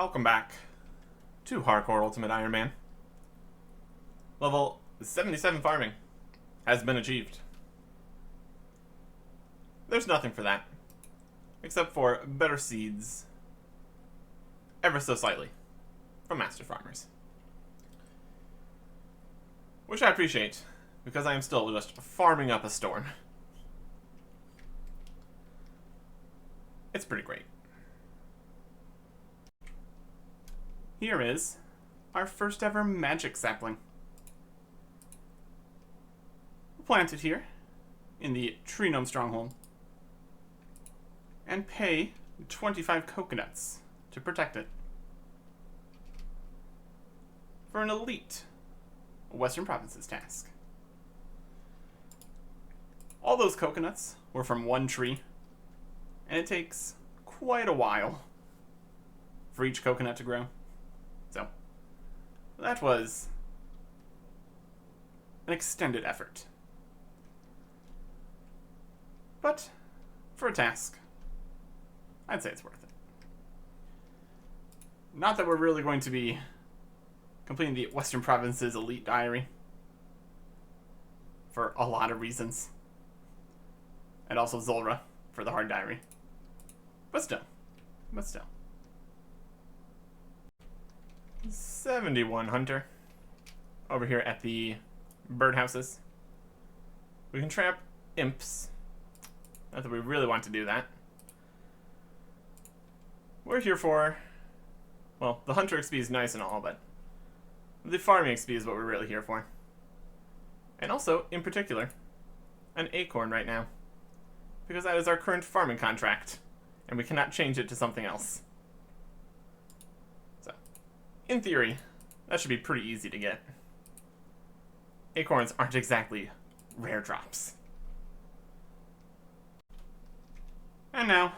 welcome back to Hardcore Ultimate Iron Man. Level 77 farming has been achieved. There's nothing for that, except for better seeds, ever so slightly, from Master Farmers. Which I appreciate, because I am still just farming up a storm. It's pretty great. Here is our first ever magic sapling. We'll plant it here in the Tree Gnome Stronghold and pay 25 coconuts to protect it for an elite Western Provinces task. All those coconuts were from one tree, and it takes quite a while for each coconut to grow. So, that was an extended effort. But, for a task, I'd say it's worth it. Not that we're really going to be completing the Western Provinces Elite Diary for a lot of reasons. And also Zulra for the hard diary. But still. 71 Hunter over here at the birdhouses. We can trap imps. Not that we really want to do that. We're here for, well, the Hunter XP is nice and all, but the farming XP is what we're really here for. And also, in particular, an acorn right now, because that is our current farming contract, and we cannot change it to something else. So, in theory, that should be pretty easy to get. Acorns aren't exactly rare drops. And now,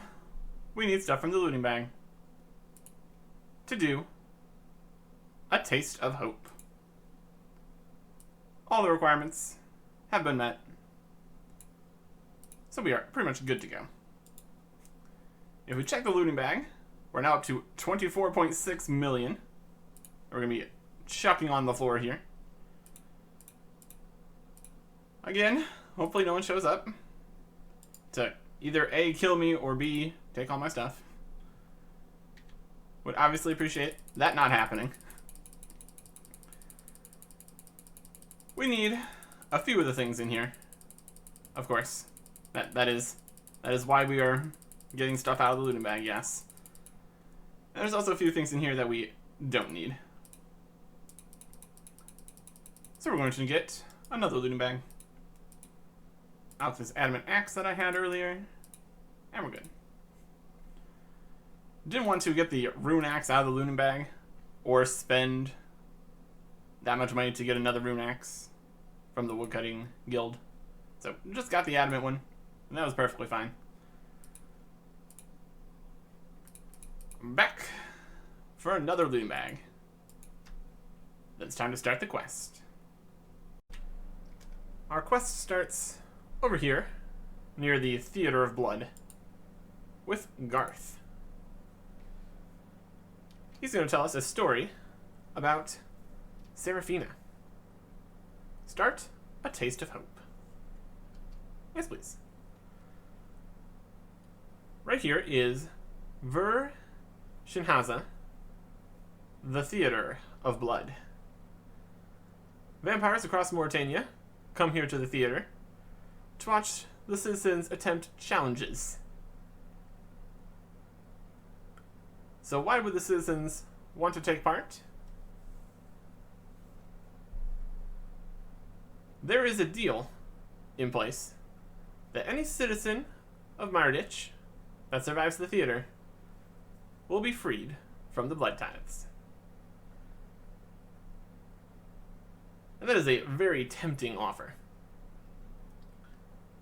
we need stuff from the looting bag to do a taste of hope. All the requirements have been met, so we are pretty much good to go. If we check the looting bag, we're now up to 24.6 million. We're going to be chucking on the floor here. Again, hopefully no one shows up to either A, kill me, or B, take all my stuff. Would obviously appreciate that not happening. We need a few of the things in here. Of course. That is why we are getting stuff out of the looting bag, yes. And there's also a few things in here that we don't need. So we're going to get another looting bag. Out this adamant axe that I had earlier. And we're good. Didn't want to get the rune axe out of the looting bag or spend that much money to get another rune axe from the woodcutting guild. So just got the adamant one, and that was perfectly fine. Back for another looting bag. Then it's time to start the quest. Our quest starts over here, near the Theater of Blood, with Garth. He's going to tell us a story about Seraphina. Start a taste of hope. Yes, please. Right here is Ver Shinhaza, the Theater of Blood. Vampires across Mauritania come here to the theater to watch the citizens attempt challenges. So why would the citizens want to take part? There is a deal in place that any citizen of Mardich that survives the theater will be freed from the blood tithes. And that is a very tempting offer.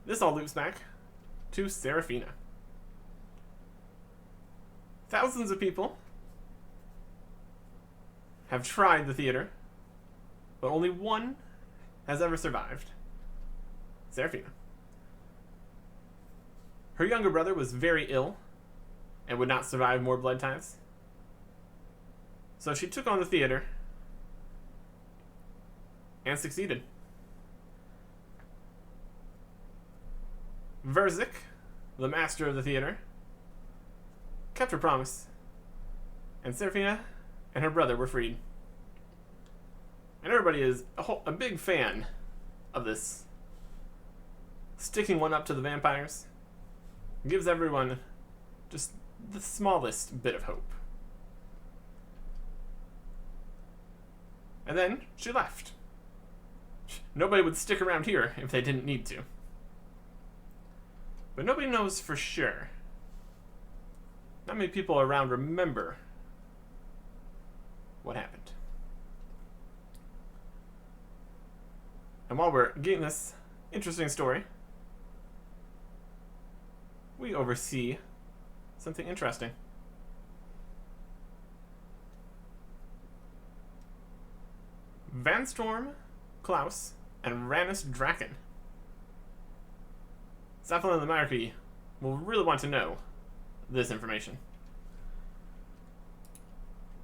This all loops back to Seraphina. Thousands of people have tried the theater, but only one has ever survived. Seraphina. Her younger brother was very ill and would not survive more blood tithes. So she took on the theater and succeeded. Verzik, the master of the theater, kept her promise, and Seraphina and her brother were freed. And everybody is a big fan of this. Sticking one up to the vampires gives everyone just the smallest bit of hope. And then she left. Nobody would stick around here if they didn't need to. But nobody knows for sure. Not many people around remember what happened. And while we're getting this interesting story, we oversee something interesting. Vanstorm, Klaus, and Ranus Draken. Cephalon and the monarchy will really want to know this information.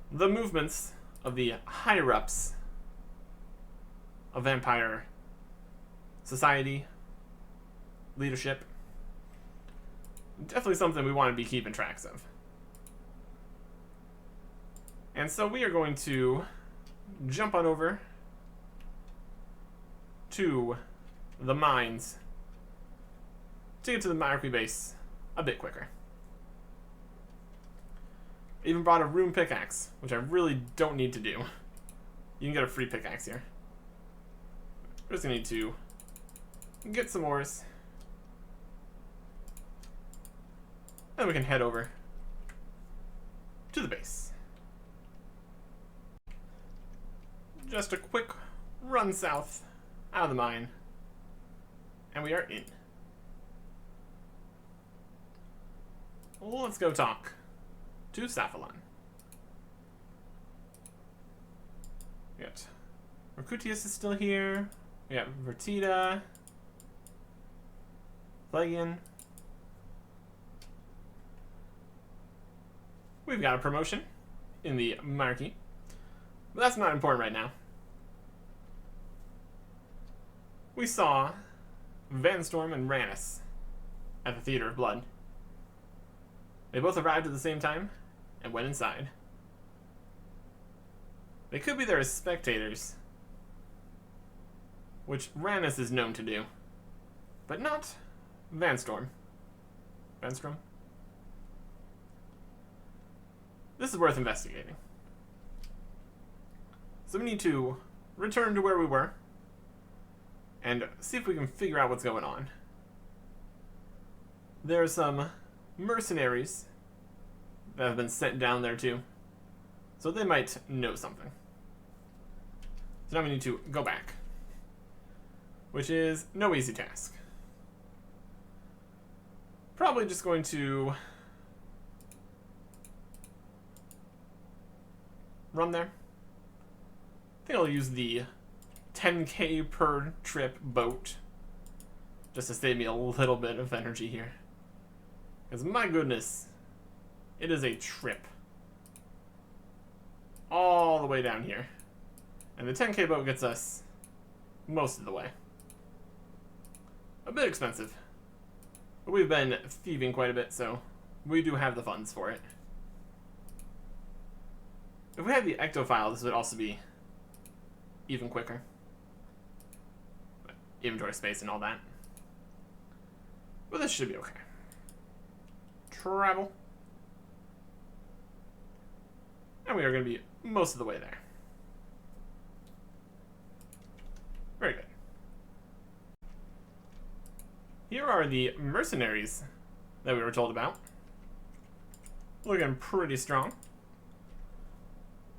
The movements of the higher-ups of vampire society, leadership, definitely something we want to be keeping tracks of. And so we are going to jump on over to the mines to get to the monarchy base a bit quicker. I even brought a rune pickaxe, which I really don't need to do. You can get a free pickaxe here. We're just gonna need to get some ores, and we can head over to the base. Just a quick run south out of the mine, and we are in. Let's go talk to Cephalon. We got Mercutius is still here. We got Vertida, Plagian. We've got a promotion in the monarchy, but that's not important right now. We saw Vanstorm and Ranus at the Theater of Blood. They both arrived at the same time and went inside. They could be there as spectators, which Ranus is known to do, but not Vanstorm. Vanstrom? This is worth investigating. So we need to return to where we were and see if we can figure out what's going on. There are some mercenaries that have been sent down there too, so they might know something. So now we need to go back, which is no easy task. Probably just going to run there. I think I'll use the 10k per trip boat just to save me a little bit of energy here. Because my goodness, it is a trip all the way down here. And the 10k boat gets us most of the way. A bit expensive, but we've been thieving quite a bit, so we do have the funds for it. If we had the ectofile, this would also be even quicker. But inventory space and all that. But this should be okay. Travel. And we are going to be most of the way there. Very good. Here are the mercenaries that we were told about. Looking pretty strong.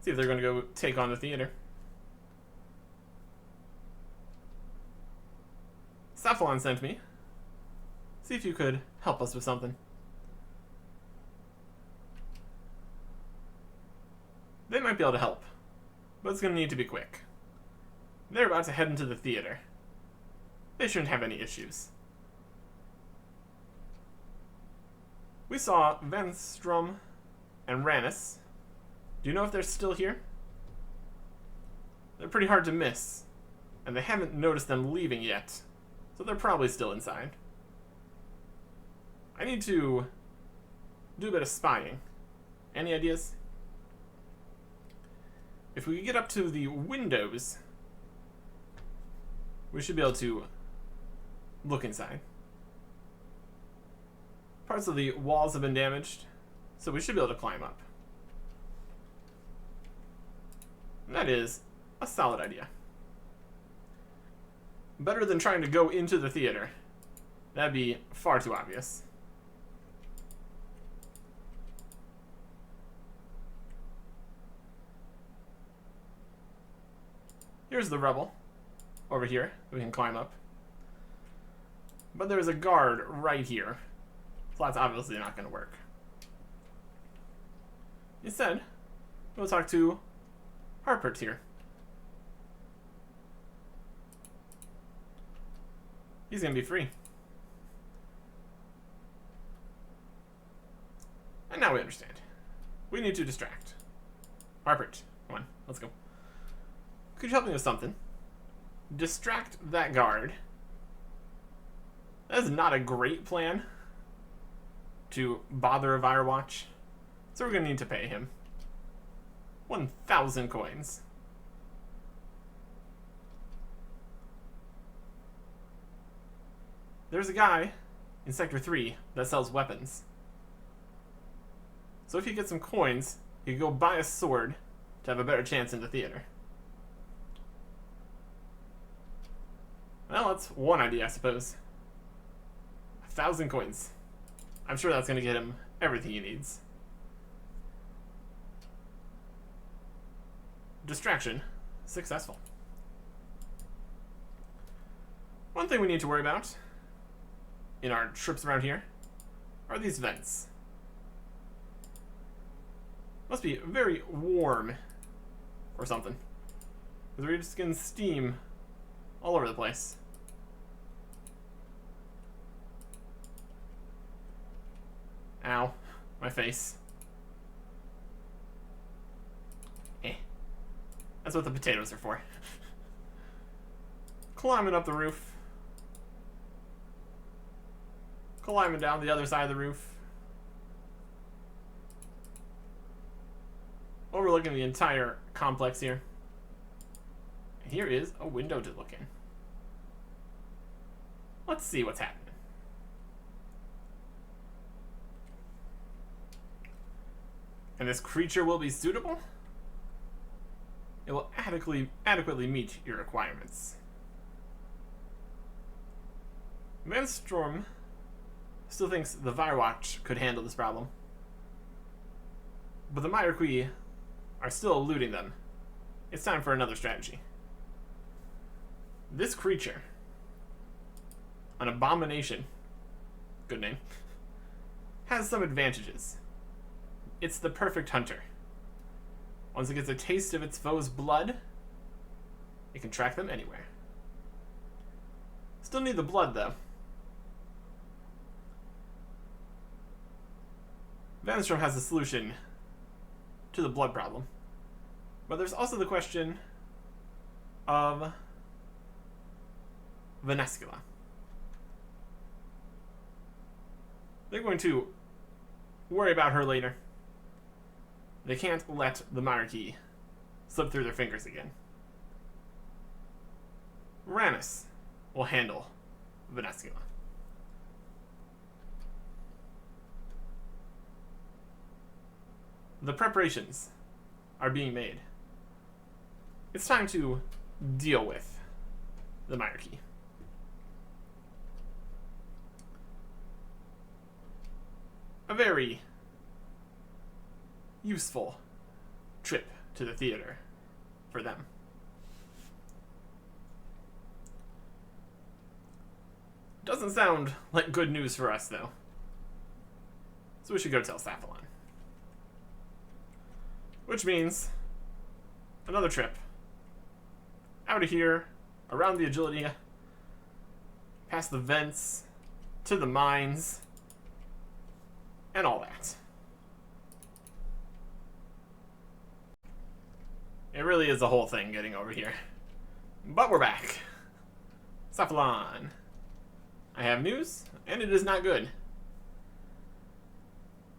See if they're going to go take on the theater. Cephalon sent me. See if you could help us with something. They might be able to help, but it's going to need to be quick. They're about to head into the theater. They shouldn't have any issues. We saw Venstrom and Ranus Do you know if they're still here? They're pretty hard to miss, and they haven't noticed them leaving yet, so they're probably still inside. I need to do a bit of spying. Any ideas? If we get up to the windows, we should be able to look inside. Parts of the walls have been damaged, so we should be able to climb up. And that is a solid idea. Better than trying to go into the theater. That'd be far too obvious. Here's the rubble over here that we can climb up. But there's a guard right here, so that's obviously not going to work. Instead, we'll talk to Harpert here. He's going to be free. And now we understand. We need to distract. Harpert, come on, let's go. Could you help me with something? Distract that guard. That is not a great plan to bother a Firewatch. So we're going to need to pay him 1,000 coins. There's a guy in Sector 3 that sells weapons. So if you get some coins, you can go buy a sword to have a better chance in the theater. Well, that's one idea, I suppose. 1,000 coins. I'm sure that's going to get him everything he needs. Distraction successful. One thing we need to worry about in our trips around here are these vents. Must be very warm or something, because we're just getting steam all over the place. Ow, my face. That's what the potatoes are for. Climbing up the roof. Climbing down the other side of the roof. Overlooking the entire complex here. Here is a window to look in. Let's see what's happening. And this creature will be suitable? It will adequately meet your requirements. Van Storm still thinks the Firewatch could handle this problem. But the Myrequis are still eluding them. It's time for another strategy. This creature, an abomination, good name, has some advantages. It's the perfect hunter. Once it gets a taste of its foe's blood, it can track them anywhere. Still need the blood, though. Vanstrom has a solution to the blood problem. But there's also the question of Venescula. They're going to worry about her later. They can't let the Myrequis slip through their fingers again. Ranus will handle Venescula. The preparations are being made. It's time to deal with the Myrequis. A very useful trip to the theater for them. Doesn't sound like good news for us, though. So we should go tell Saphalon. Which means another trip out of here, around the Agility, past the vents, to the mines, and all that. It really is a whole thing getting over here. But we're back. Cephalon. I have news, and it is not good.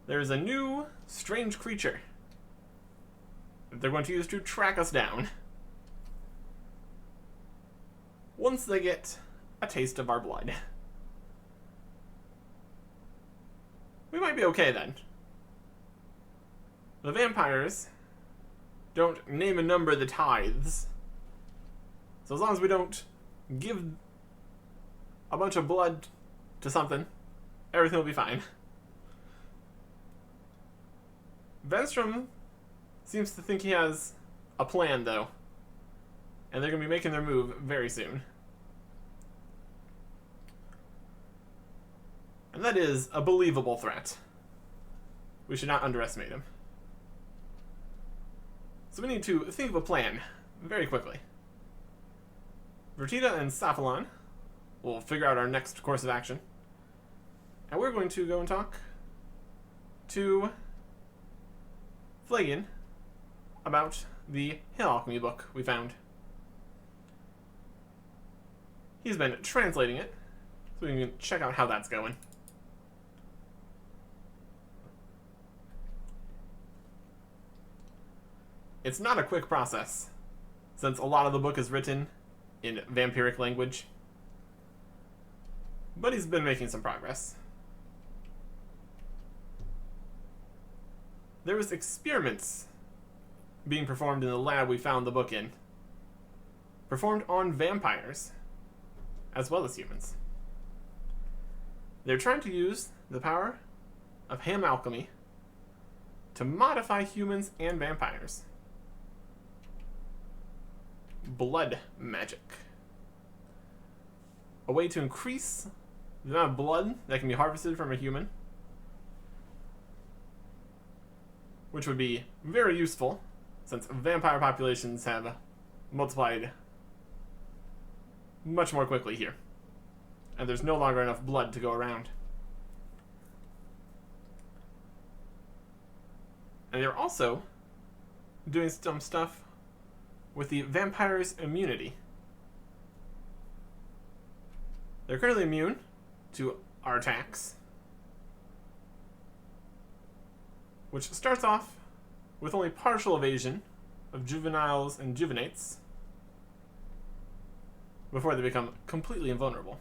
There is a new, strange creature that they're going to use to track us down. Once they get a taste of our blood. We might be okay then. The vampires don't name and number the tithes. So as long as we don't give a bunch of blood to something, everything will be fine. Venstrom seems to think he has a plan, though. And they're going to be making their move very soon. And that is a believable threat. We should not underestimate him. So we need to think of a plan very quickly. Vertida and Cephalon will figure out our next course of action. And we're going to go and talk to Flagon about the Hill Alchemy book we found. He's been translating it, so we can check out how that's going. It's not a quick process, since a lot of the book is written in vampiric language. But he's been making some progress. There was experiments being performed in the lab we found the book in. Performed on vampires, as well as humans. They're trying to use the power of ham alchemy to modify humans and vampires. Blood magic. A way to increase the amount of blood that can be harvested from a human, which would be very useful since vampire populations have multiplied much more quickly here, and there's no longer enough blood to go around. And they're also doing some stuff with the vampire's immunity. They're currently immune to our attacks, which starts off with only partial evasion of juveniles and juvenates before they become completely invulnerable.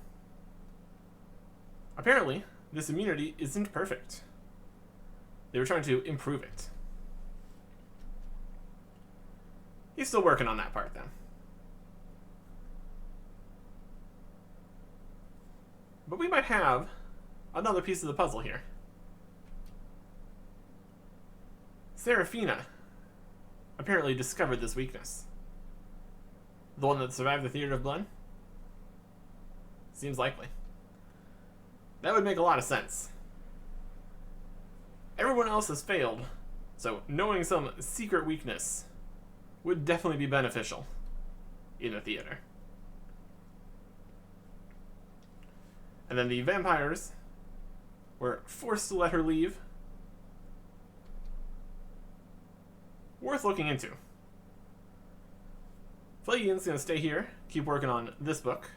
Apparently, this immunity isn't perfect. They were trying to improve it. He's still working on that part, then. But we might have another piece of the puzzle here. Serafina apparently discovered this weakness. The one that survived the Theater of Blood? Seems likely. That would make a lot of sense. Everyone else has failed, so knowing some secret weakness would definitely be beneficial in the theater. And then the vampires were forced to let her leave. Worth looking into. Flagon's going to stay here, keep working on this book.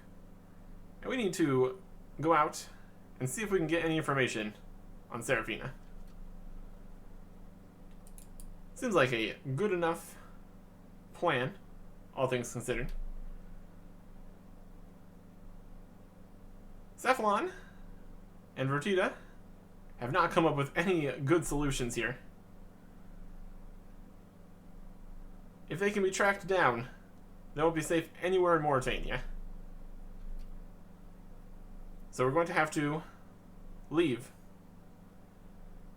And we need to go out and see if we can get any information on Serafina. Seems like a good enough plan, all things considered. Cephalon and Vertida have not come up with any good solutions here. If they can be tracked down, they won't be safe anywhere in Mauritania. So we're going to have to leave.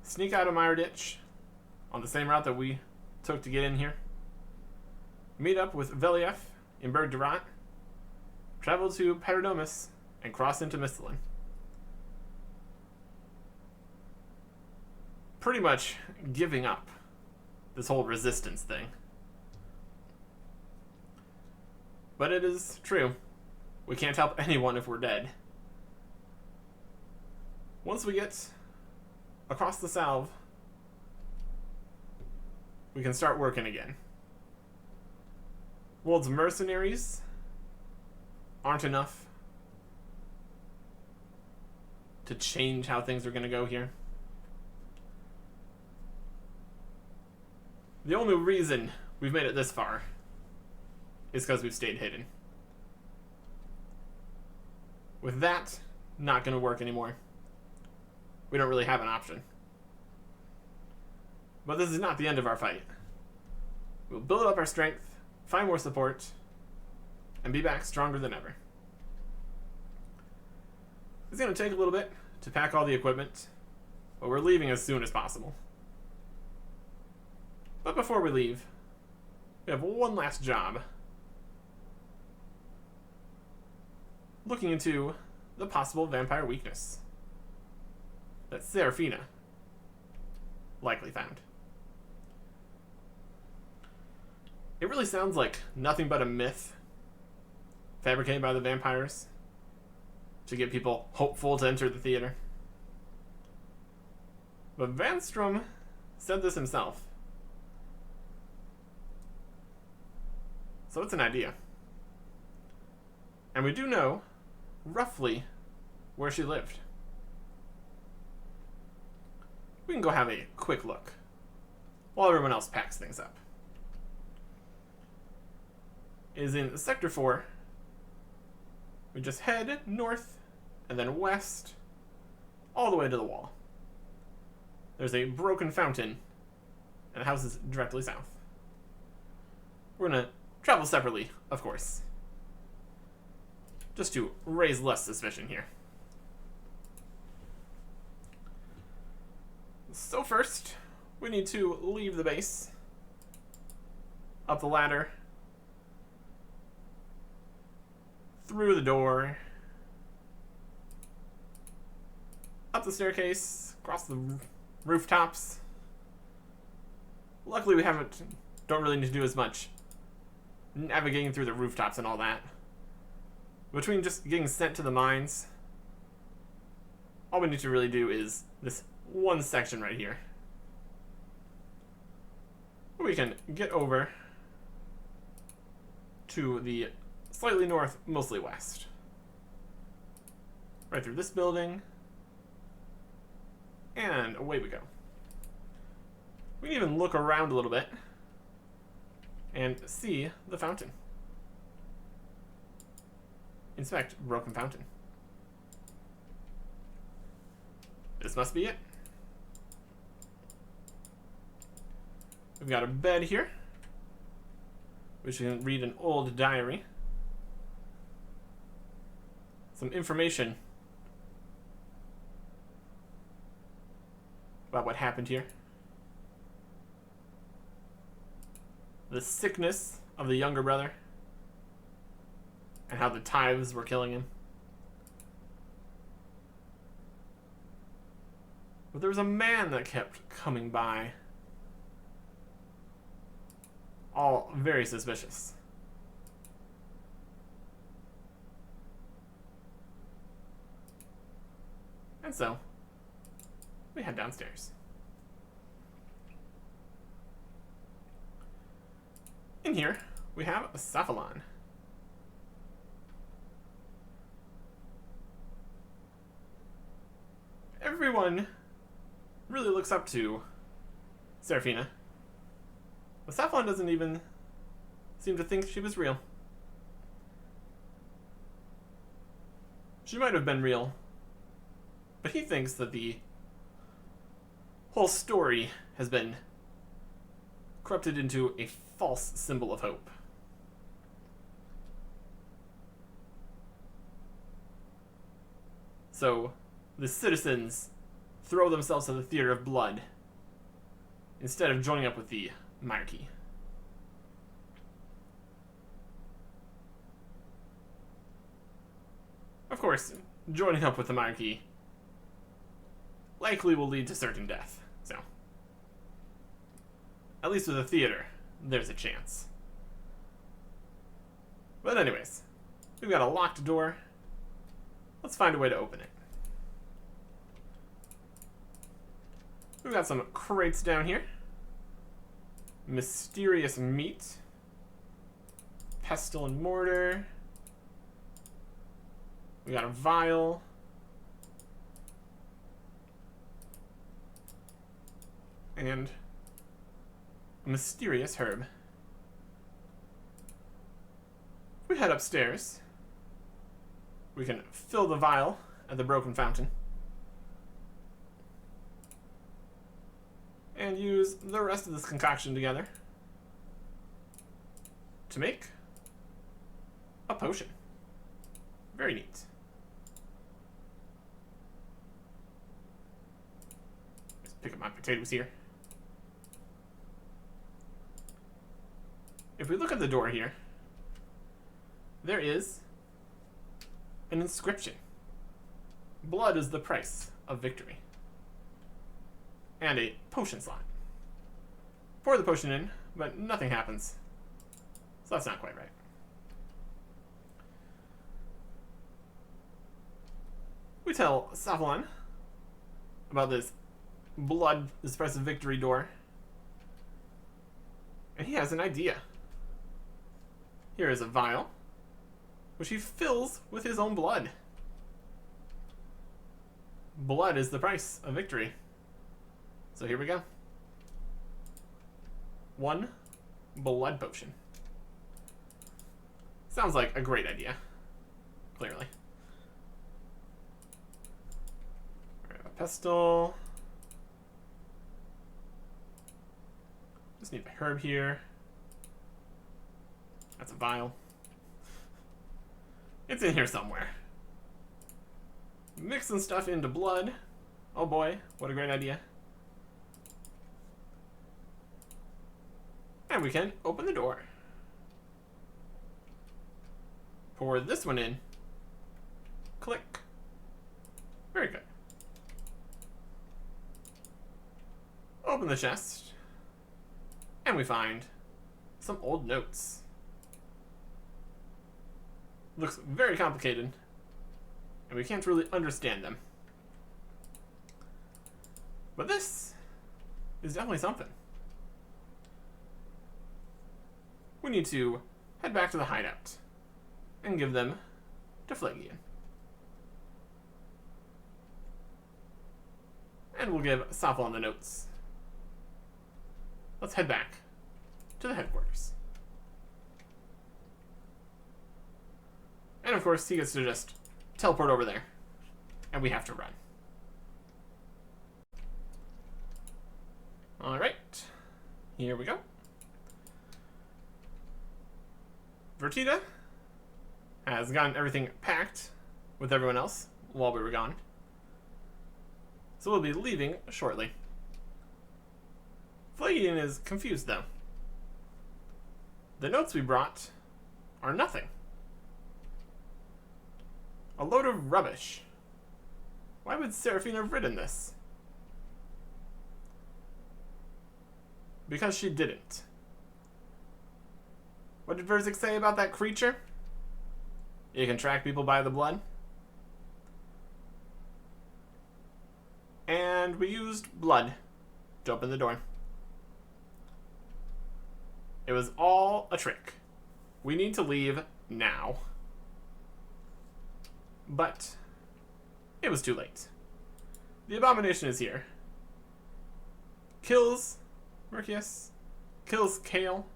Sneak out of Meyerditch on the same route that we took to get in here. Meet up with Velief in Berg Durat. Travel to Paradomus and cross into Mistalin. Pretty much giving up this whole resistance thing. But it is true. We can't help anyone if we're dead. Once we get across the salve, we can start working again. World's mercenaries aren't enough to change how things are going to go here. The only reason we've made it this far is because we've stayed hidden. With that, not going to work anymore. We don't really have an option. But this is not the end of our fight. We'll build up our strength, find more support, and be back stronger than ever. It's going to take a little bit to pack all the equipment, but we're leaving as soon as possible. But before we leave, we have one last job. Looking into the possible vampire weakness that Seraphina likely found. It really sounds like nothing but a myth fabricated by the vampires to get people hopeful to enter the theater. But Vanstrom said this himself. So it's an idea. And we do know roughly where she lived. We can go have a quick look while everyone else packs things up. It is in Sector 4. We just head north and then west all the way to the wall. There's a broken fountain and the house is directly south. We're gonna travel separately, of course, just to raise less suspicion here. So first, we need to leave the base, up the ladder, through the door, up the staircase, across the rooftops. Luckily we don't really need to do as much navigating through the rooftops and all that. Between just getting sent to the mines, all we need to really do is this one section right here. We can get over to the slightly north, mostly west. Right through this building. And away we go. We can even look around a little bit and see the fountain. Inspect broken fountain. This must be it. We've got a bed here, which you can read an old diary. Some information about what happened here. The sickness of the younger brother and how the tithes were killing him. But there was a man that kept coming by. All very suspicious. And so, we head downstairs. In here, we have a cephalon. Everyone really looks up to Seraphina. But Cephalon doesn't even seem to think she was real. She might have been real, but he thinks that the whole story has been corrupted into a false symbol of hope. So, the citizens throw themselves to the theater of blood instead of joining up with the monarchy. Of course, joining up with the monarchy likely will lead to certain death, so at least with the theater, there's a chance. But anyways, we've got a locked door. Let's find a way to open it. We've got some crates down here. Mysterious meat. pestle and mortar. We got a vial. And a mysterious herb. We head upstairs. We can fill the vial at the broken fountain. And use the rest of this concoction together to make a potion. Very neat. Just pick up my potatoes here. If we look at the door here, there is an inscription. Blood is the price of victory. And a potion slot. Pour the potion in, but nothing happens. So that's not quite right. We tell Saffalon about this blood is the price of victory door. And he has an idea. Here is a vial, which he fills with his own blood. Blood is the price of victory. So here we go. 1 blood potion. Sounds like a great idea. Clearly. A pestle. Just need a herb here. That's a vial. It's in here somewhere. Mixing stuff into blood. Oh boy, what a great idea. And we can open the door. Pour this one in. Click. Very good. Open the chest. And we find some old notes. Looks very complicated. And we can't really understand them. But this is definitely something. We need to head back to the hideout and give them to Phlegian. And we'll give Saffalon the notes. Let's head back to the headquarters. And of course, he gets to just teleport over there. And we have to run. Alright. Here we go. Vertida has gotten everything packed with everyone else while we were gone. So we'll be leaving shortly. Phlegian is confused though. The notes we brought are nothing. A load of rubbish. Why would Seraphine have written this? Because she didn't. What did Verzik say about that creature? You can track people by the blood. And we used blood to open the door. It was all a trick. We need to leave now. But it was too late. The abomination is here. Kills Mercius. Kills Kale.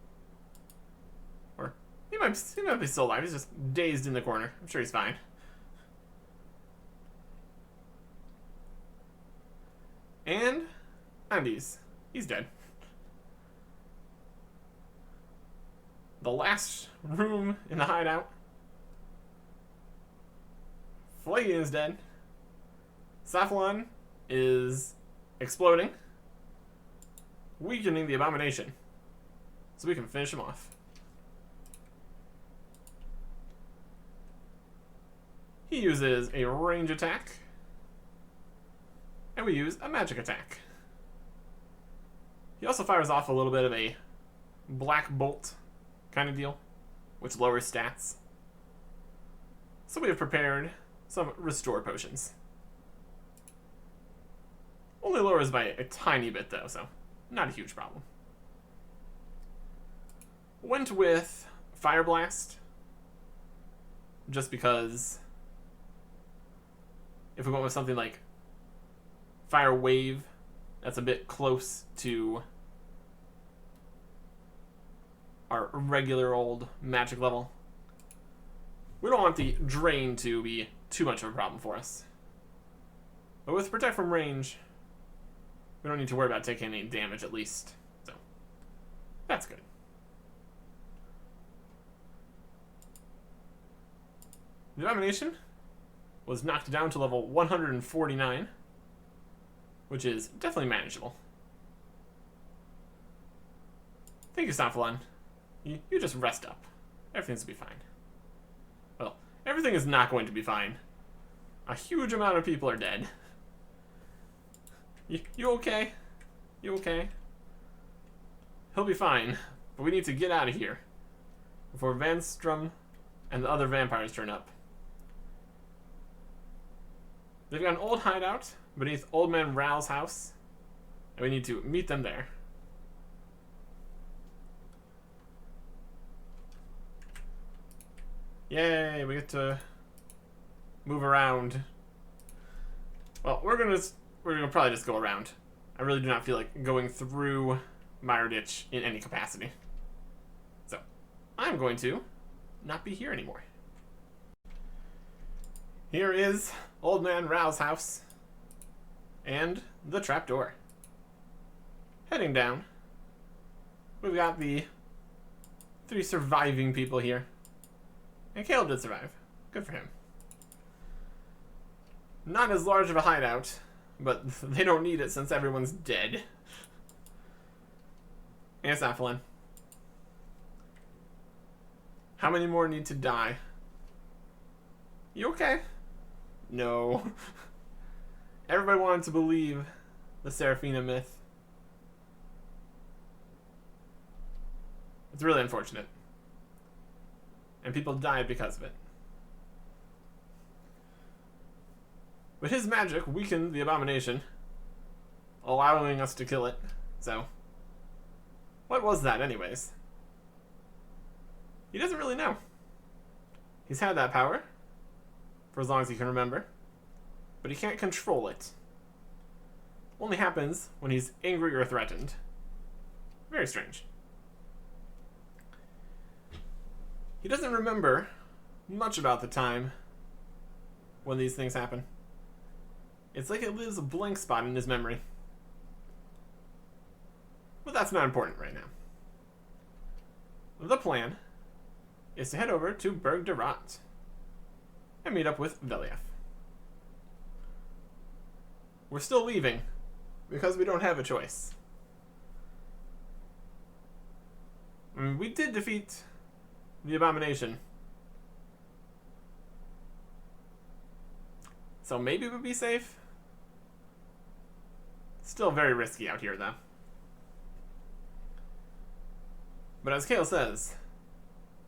Or he might be still alive. He's just dazed in the corner. I'm sure he's fine. And Andes. He's dead. The last room in the hideout. Phlegian is dead. Saffalon is exploding, weakening the abomination, so we can finish him off. He uses a range attack, and we use a magic attack. He also fires off a little bit of a black bolt kind of deal, which lowers stats. So we have prepared some restore potions. Only lowers by a tiny bit though, so not a huge problem. Went with Fire Blast. Just because if we went with something like Fire Wave, that's a bit close to our regular old magic level. We don't want the Drain to be too much of a problem for us. But with Protect from range, we don't need to worry about taking any damage at least. So, that's good. The Abomination was knocked down to level 149, which is definitely manageable. Thank you, Safalon. You just rest up. Everything's gonna be fine. Well, everything is not going to be fine. A huge amount of people are dead. You okay? You okay? He'll be fine, but we need to get out of here before Vanstrom and the other vampires turn up. They've got an old hideout beneath Old Man Rao's house, and we need to meet them there. Yay, we get to move around. Well, we're gonna probably just go around. I really do not feel like going through Mireditch in any capacity. So, I'm going to not be here anymore. Here is Old Man Rao's house and the trapdoor. Heading down, we've got the 3 surviving people here. And Caleb did survive. Good for him. Not as large of a hideout, but they don't need it since everyone's dead. And Safalon. How many more need to die? You okay? No. Everybody wanted to believe the Seraphina myth. It's really unfortunate. And people died because of it. But his magic weakened the Abomination, allowing us to kill it. So, what was that anyways? He doesn't really know. He's had that power for as long as he can remember, but he can't control it. Only happens when he's angry or threatened. Very strange. He doesn't remember much about the time when these things happen. It's like it leaves a blank spot in his memory. But that's not important right now. The plan is to head over to Berg de Rot and meet up with Velief. We're still leaving because we don't have a choice. I mean, we did defeat the Abomination. So maybe we'd be safe. Still very risky out here, though. But as Kale says,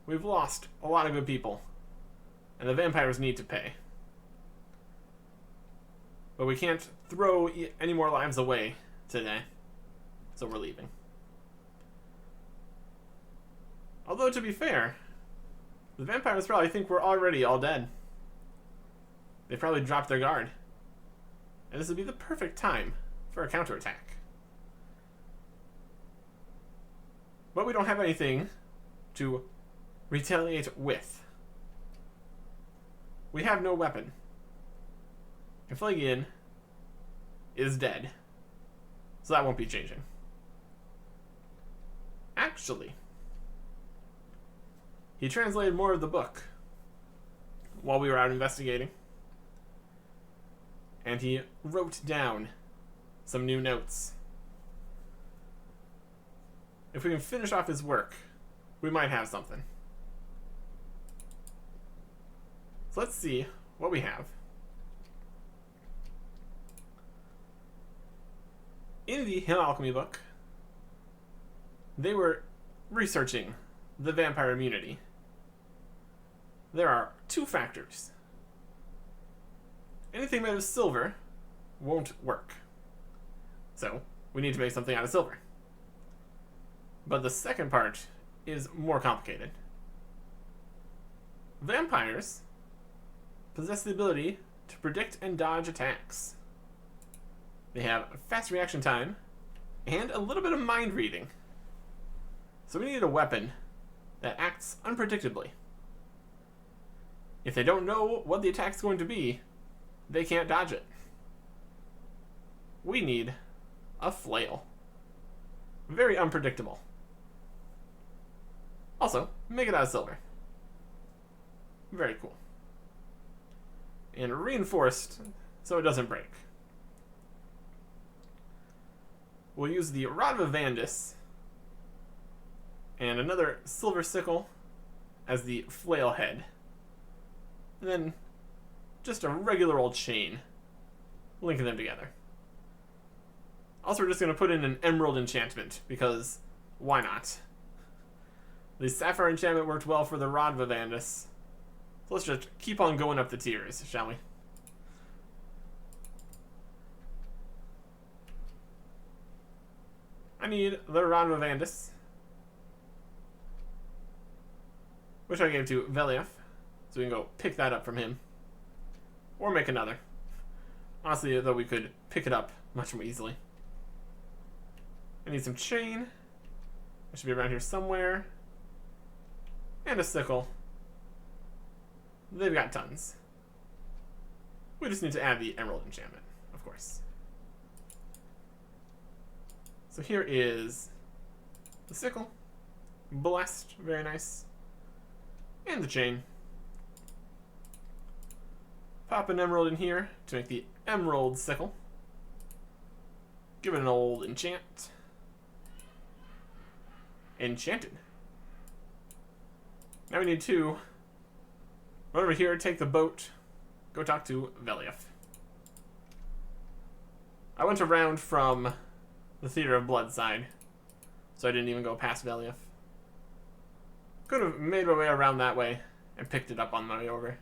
we've lost a lot of good people, and the vampires need to pay. But we can't throw any more lives away today, so we're leaving. Although, to be fair, the vampires probably think we're already all dead. They probably dropped their guard. And this would be the perfect time for a counterattack. But we don't have anything to retaliate with. We have no weapon. And Phlegian is dead. So that won't be changing. Actually, he translated more of the book while we were out investigating. And he wrote down some new notes. If we can finish off his work, we might have something. So let's see what we have. In the Hill Alchemy book, they were researching the vampire immunity. There are 2 factors. Anything made of silver won't work. So, we need to make something out of silver. But the second part is more complicated. vampires possess the ability to predict and dodge attacks. They have a fast reaction time and a little bit of mind reading. So we need a weapon that acts unpredictably. If they don't know what the attack's going to be, they can't dodge it. We need a flail. Very unpredictable. Also, make it out of silver. Very cool. And reinforced so it doesn't break. We'll use the Rod of Avandis and another silver sickle as the flail head. And then just a regular old chain, linking them together. Also, we're just going to put in an emerald enchantment, because why not? The sapphire enchantment worked well for the Rod of Avandis. So let's just keep on going up the tiers, shall we? I need the Rod of Avandis, which I gave to Velief, so we can go pick that up from him. Or make another. Honestly, though, we could pick it up much more easily. I need some chain. It should be around here somewhere. And a sickle. They've got tons. We just need to add the emerald enchantment, of course. So here is the sickle. Blessed, very nice. And the chain. Pop an emerald in here to make the emerald sickle. Give it an old enchant. Enchanted. Now we need to run over here, take the boat, go talk to Velief. I went around from the Theater of Blood side, so I didn't even go past Velief. Could have made my way around that way and picked it up on my way over.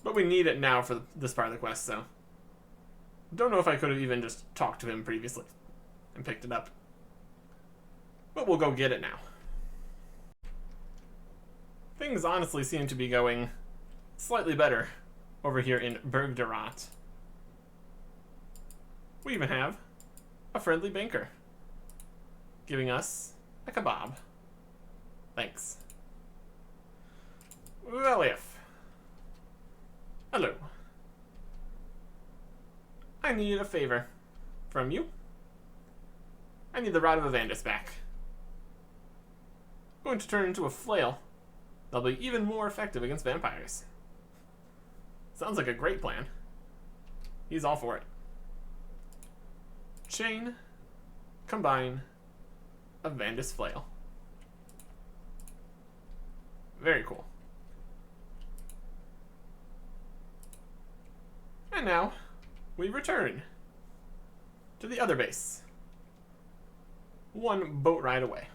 But we need it now for this part of the quest, so don't know if I could have even just talked to him previously and picked it up. But we'll go get it now. Things honestly seem to be going slightly better over here in Bergdarat. We even have a friendly banker giving us a kebab. Thanks. Velief. Hello. I need a favor from you. I need the Rod of Avandis back. I'm going to turn into a flail that'll be even more effective against vampires. Sounds like a great plan. He's all for it. Chain, combine, Avandis flail. Very cool. And now, we return to the other base. One boat ride away.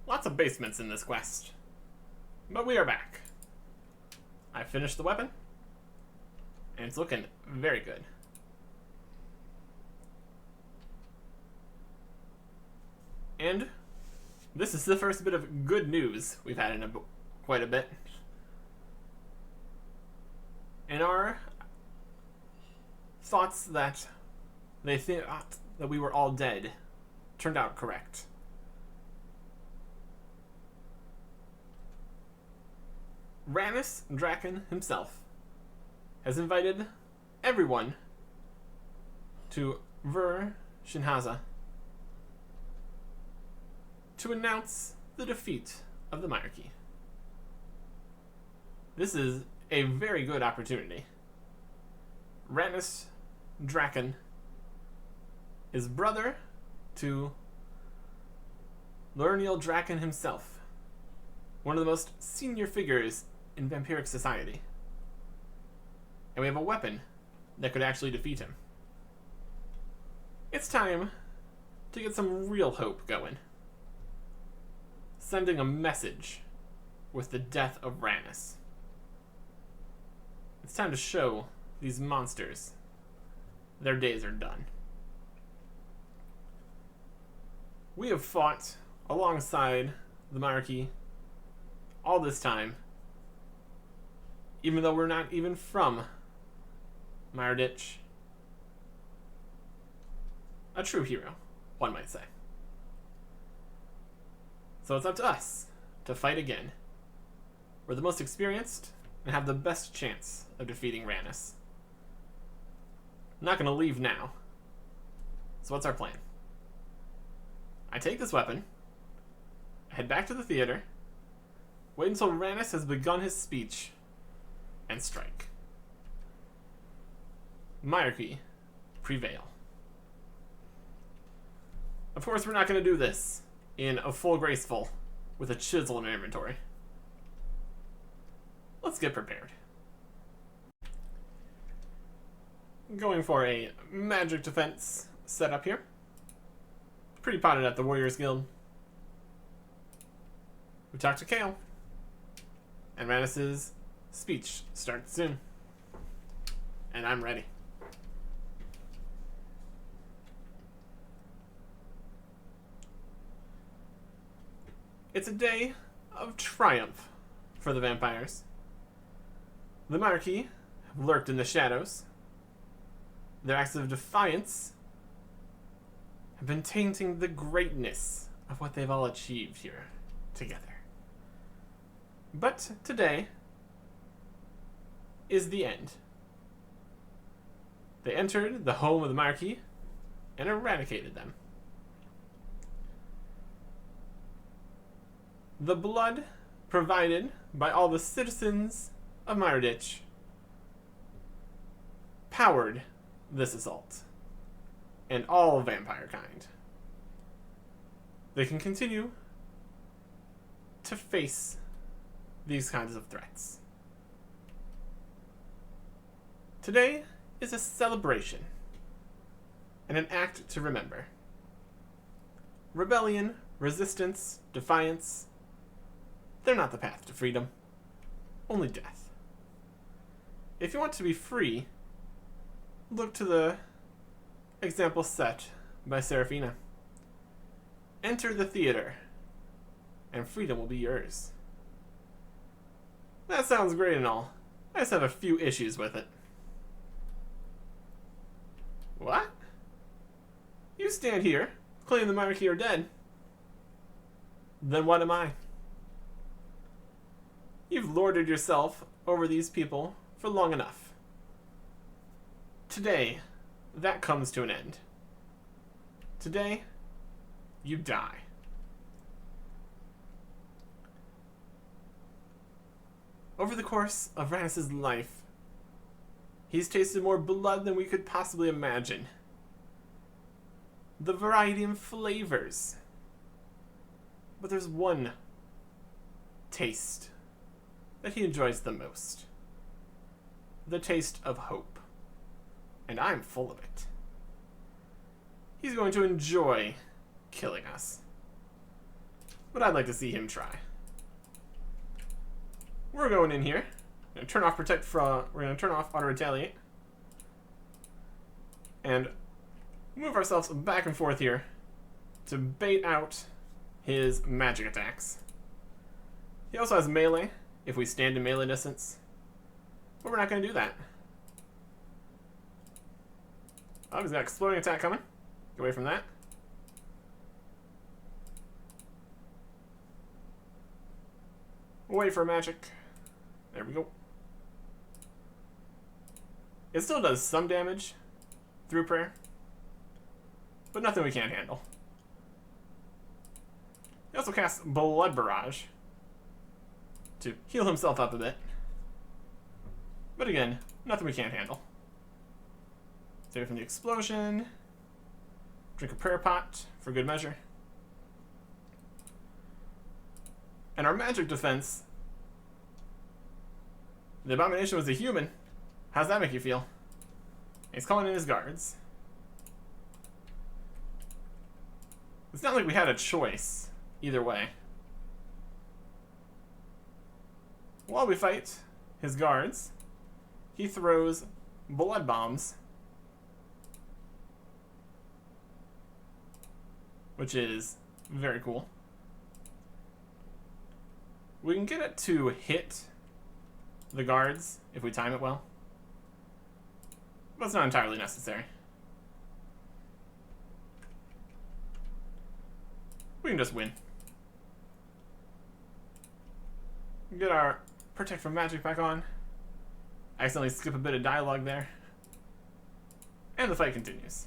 Lots of basements in this quest. But we are back. I finished the weapon, and it's looking very good. And this is the first bit of good news we've had in quite a bit. And our thoughts that they thought that we were all dead turned out correct. Rannis Draken himself has invited everyone to Shinhaza to announce the defeat of the monarchy. This is a very good opportunity. Rannis Draken is brother to Lurniel Draken himself, one of the most senior figures in vampiric society. And we have a weapon that could actually defeat him. It's time to get some real hope going. Sending a message with the death of Rannis. It's time to show these monsters their days are done. We have fought alongside the monarchy all this time, even though we're not even from Mireditch. A true hero, one might say. So it's up to us to fight again. We're the most experienced and have the best chance of defeating Rannis. I'm not going to leave now. So what's our plan? I take this weapon, head back to the theater, wait until Rannis has begun his speech, and strike. Monarchy prevail. Of course, we're not going to do this in a full graceful with a chisel in our inventory. Let's get prepared. Going for a magic defense setup here. Pretty potted at the Warriors Guild. We talk to Kale. And Rannis's speech starts soon. And I'm ready. It's a day of triumph for the vampires. The monarchy have lurked in the shadows. Their acts of defiance have been tainting the greatness of what they've all achieved here together. But today is the end. They entered the home of the monarchy and eradicated them. The blood provided by all the citizens of Mireditch powered this assault, and all vampire kind. They can continue to face these kinds of threats. Today is a celebration and an act to remember. Rebellion, resistance, defiance, they're not the path to freedom, only death. If you want to be free, look to the example set by Seraphina. Enter the theater, and freedom will be yours. That sounds great and all. I just have a few issues with it. What? You stand here, claim the monarchy are dead. Then what am I? You've lorded yourself over these people for long enough. Today, that comes to an end. Today, you die. Over the course of Rannis's life, he's tasted more blood than we could possibly imagine. The variety and flavors. But there's one taste that he enjoys the most. The taste of hope. And I'm full of it. He's going to enjoy killing us. But I'd like to see him try. We're going in here. We're going to turn off protect from. We're going to turn off auto retaliate. And move ourselves back and forth here to bait out his magic attacks. He also has melee if we stand in melee distance. But we're not going to do that. Oh, he's got an exploding attack coming. Get away from that. Wait for magic. There we go. It still does some damage through prayer, but nothing we can't handle. He also casts Blood Barrage to heal himself up a bit. But again, nothing we can't handle. Save from the explosion. Drink a prayer pot for good measure. And our magic defense. The abomination was a human. How's that make you feel? He's calling in his guards. It's not like we had a choice either way. While we fight his guards, he throws blood bombs, which is very cool. We can get it to hit the guards if we time it well. But it's not entirely necessary. We can just win. Get our Protect from Magic back on. Accidentally skip a bit of dialogue there. And the fight continues.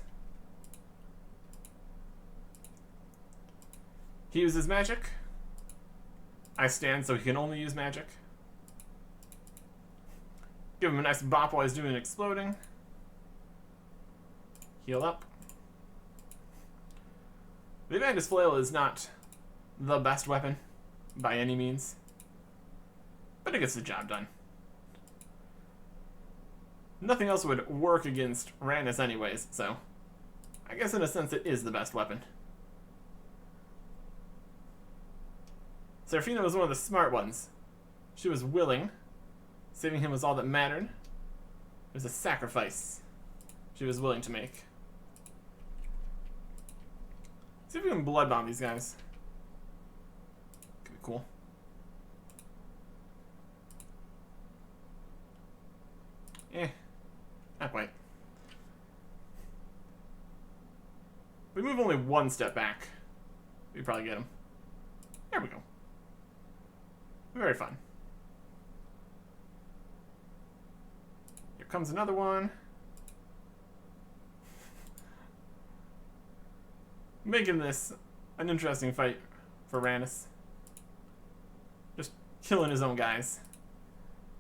He uses magic. I stand so he can only use magic. Give him a nice bop while he's doing exploding. Heal up. The Evangelist's Flail is not the best weapon by any means, but it gets the job done. Nothing else would work against Randus anyways, so I guess in a sense it is the best weapon. Seraphina was one of the smart ones. She was willing. Saving him was all that mattered. It was a sacrifice she was willing to make. See if we can blood bomb these guys. Could be cool. Not quite. We move only one step back. We probably get him. There we go. Very fun. Here comes another one. Making this an interesting fight for Randus. Just killing his own guys.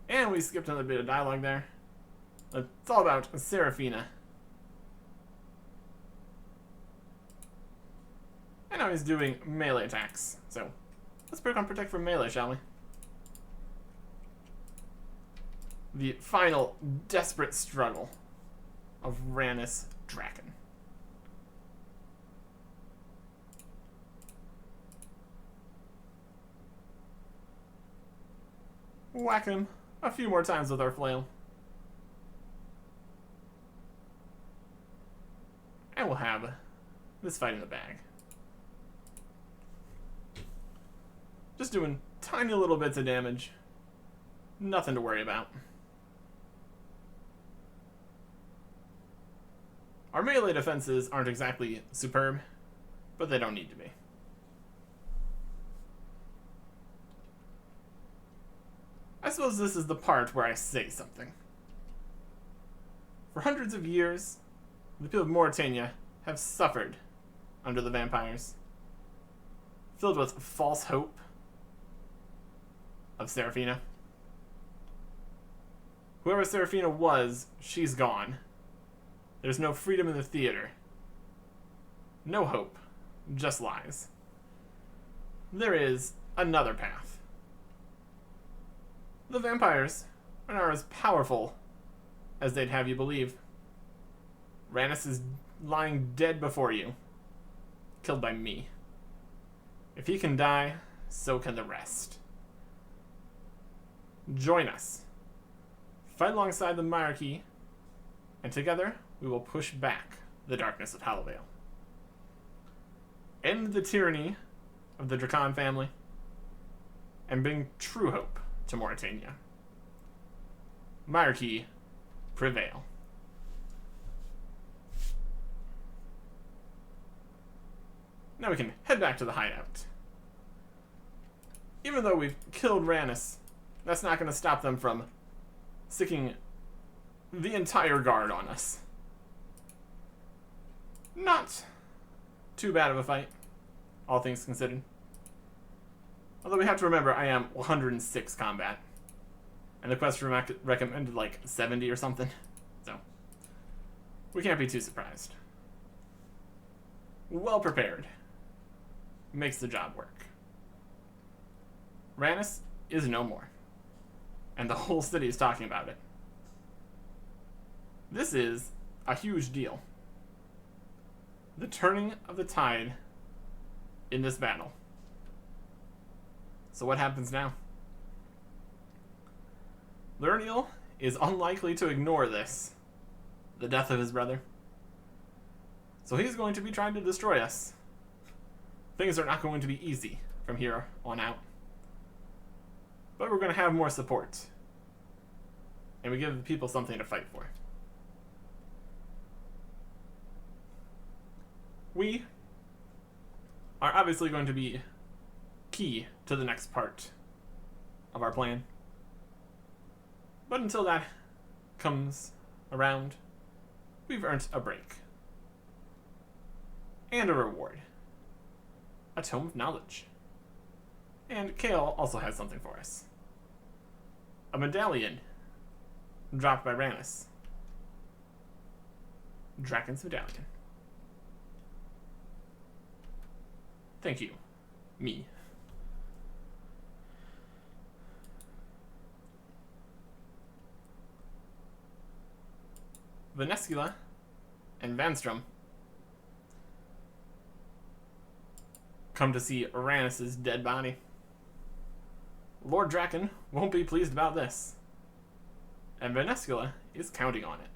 And we skipped another bit of dialogue there. It's all about Seraphina. And now he's doing melee attacks. So, let's put on Protect from Melee, shall we? The final desperate struggle of Randus Draken. Whack him a few more times with our flail. And we'll have this fight in the bag. Just doing tiny little bits of damage. Nothing to worry about. Our melee defenses aren't exactly superb, but they don't need to be. I suppose this is the part where I say something. For hundreds of years, the people of Mauritania have suffered under the vampires, filled with false hope of Seraphina. Whoever Seraphina was, she's gone. There's no freedom in the theater. No hope, just lies. There is another path. The vampires are not as powerful as they'd have you believe. Randus is lying dead before you, killed by me. If he can die, so can the rest. Join us. Fight alongside the monarchy, and together we will push back the darkness of Hallowale. End the tyranny of the Dracan family, and bring true hope to Mauritania. Monarchy, prevail. Now we can head back to the hideout. Even though we've killed Randus, that's not going to stop them from sticking the entire guard on us. Not too bad of a fight, all things considered. Although we have to remember, I am 106 combat. And the quest recommended like 70 or something. So, we can't be too surprised. Well prepared. Makes the job work. Randus is no more. And the whole city is talking about it. This is a huge deal. The turning of the tide in this battle. So what happens now? Lurniel is unlikely to ignore this, the death of his brother. So he's going to be trying to destroy us. Things are not going to be easy from here on out. but we're going to have more support. And we give the people something to fight for. We are obviously going to be key to the next part of our plan. But until that comes around, we've earned a break. And a reward. A Tome of Knowledge. And Kale also has something for us. A medallion dropped by Rannis. Draken's medallion. Thank you. Me. Venescula and Vanstrom come to see Rannis' dead body. Lord Draken won't be pleased about this, and Venescula is counting on it.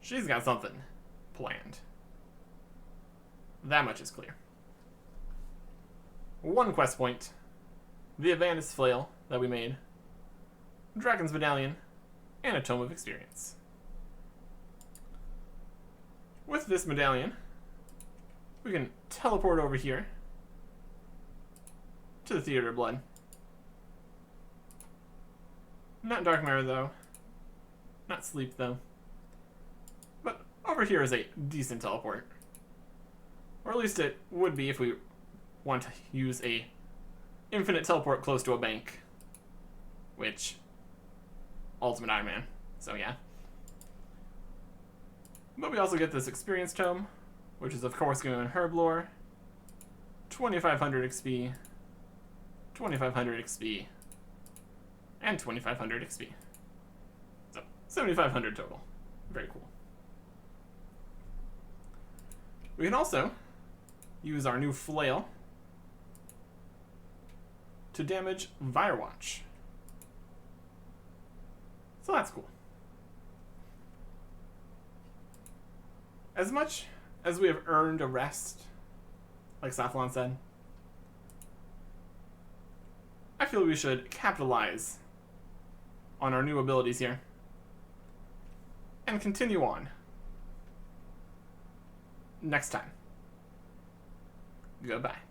She's got something planned. That much is clear. One quest point, the Avantis flail that we made, Dragon's medallion, and a Tome of Experience. With this medallion, we can teleport over here to the Theater of Blood. Not Dark Mirror, though. Not Sleep, though. But over here is a decent teleport. Or at least it would be if we want to use a infinite teleport close to a bank. Which, Ultimate Iron Man. So yeah. But we also get this Experience Tome, which is of course going to Herblore. 2500 XP. 2500 XP. And 2500 XP. So, 7500 total. Very cool. We can also use our new flail to damage Firewatch. So that's cool. As much as we have earned a rest, like Safflon said, I feel we should capitalize on our new abilities here and continue on next time. Goodbye.